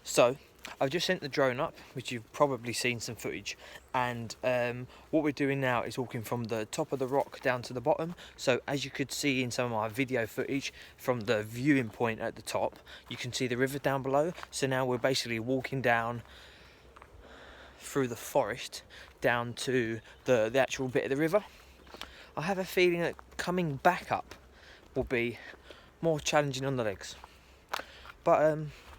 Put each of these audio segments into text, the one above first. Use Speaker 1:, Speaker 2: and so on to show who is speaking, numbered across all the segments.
Speaker 1: So I've just sent the drone up, which you've probably seen some footage, and what we're doing now is walking from the top of the rock down to the bottom. So as you could see in some of my video footage, from the viewing point at the top, you can see the river down below. So now we're basically walking down through the forest down to the actual bit of the river. I have a feeling that coming back up will be more challenging on the legs, but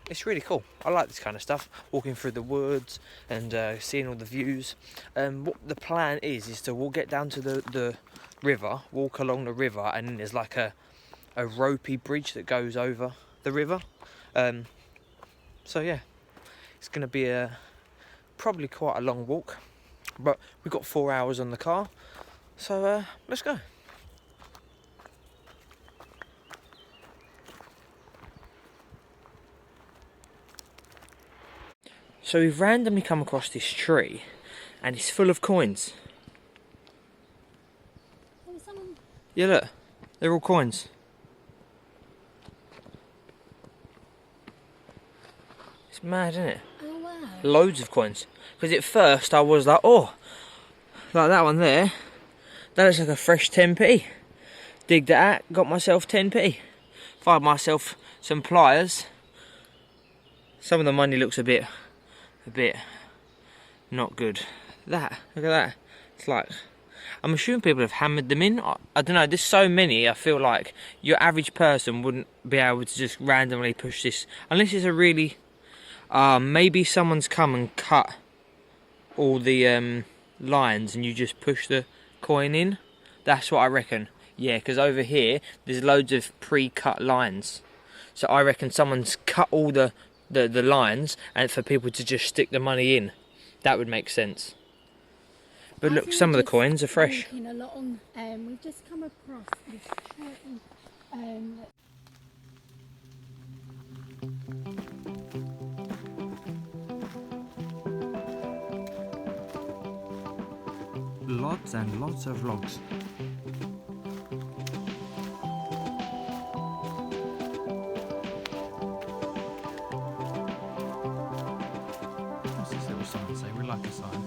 Speaker 1: it's really cool. I like this kind of stuff, walking through the woods and seeing all the views. What the plan is to we'll get down to the river, walk along the river, and then there's like a ropey bridge that goes over the river. So yeah, it's going to be probably quite a long walk, but we've got 4 hours on the car, so let's go. So we've randomly come across this tree, and it's full of coins. Yeah, look, they're all coins. It's mad, isn't it?
Speaker 2: Oh wow.
Speaker 1: Loads of coins. Because at first I was like, oh, like that one there, that looks like a fresh 10p. Digged it out, got myself 10p. Find myself some pliers. Some of the money looks a bit not good. Look at that. It's like, I'm assuming people have hammered them in. I don't know, there's so many, I feel like your average person wouldn't be able to just randomly push this. Unless it's a really, maybe someone's come and cut all the lines and you just push the coin in. That's what I reckon. Yeah, because over here, there's loads of pre-cut lines. So I reckon someone's cut all the lines and for people to just stick the money in. That would make sense. But look, some of the coins are fresh.
Speaker 2: Along, we've just come across this
Speaker 1: Lots and lots of logs. What's this little sign say? We like a sign.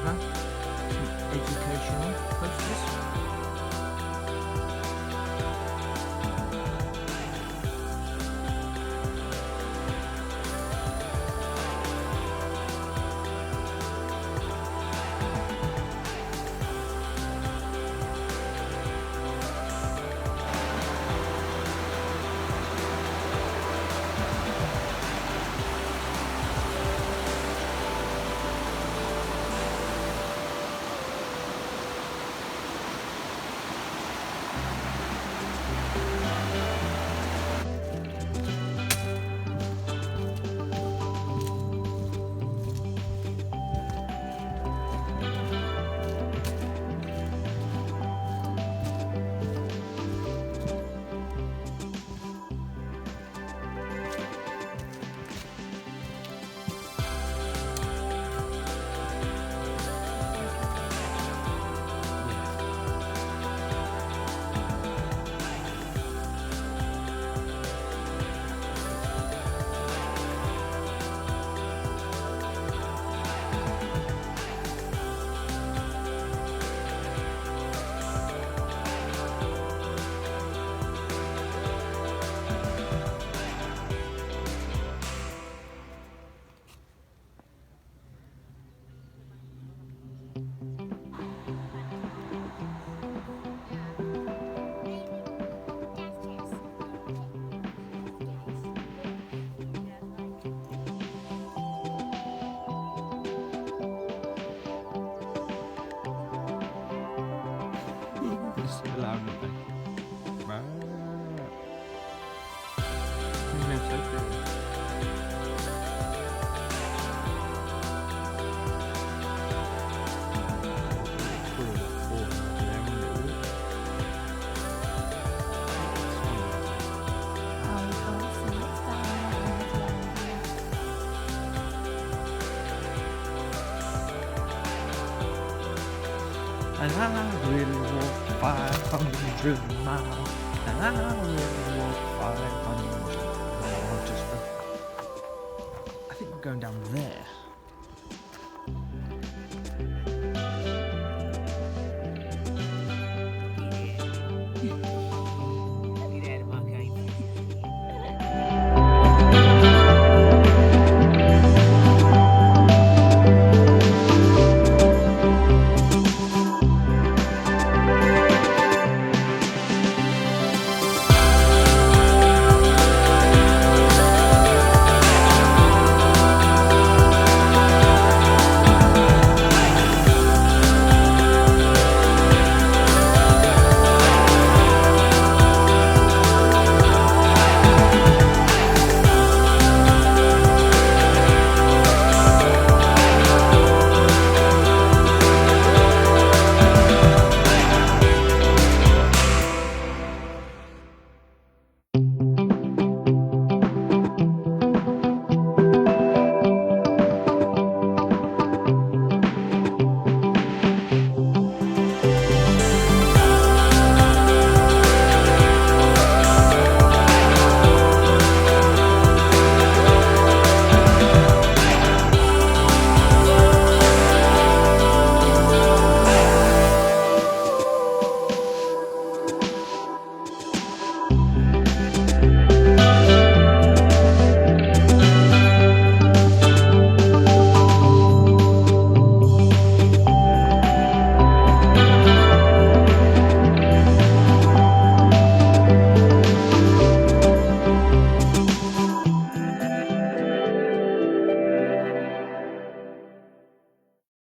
Speaker 1: Some educational posters. And I will walk 500 miles. And I will walk 500 going down there.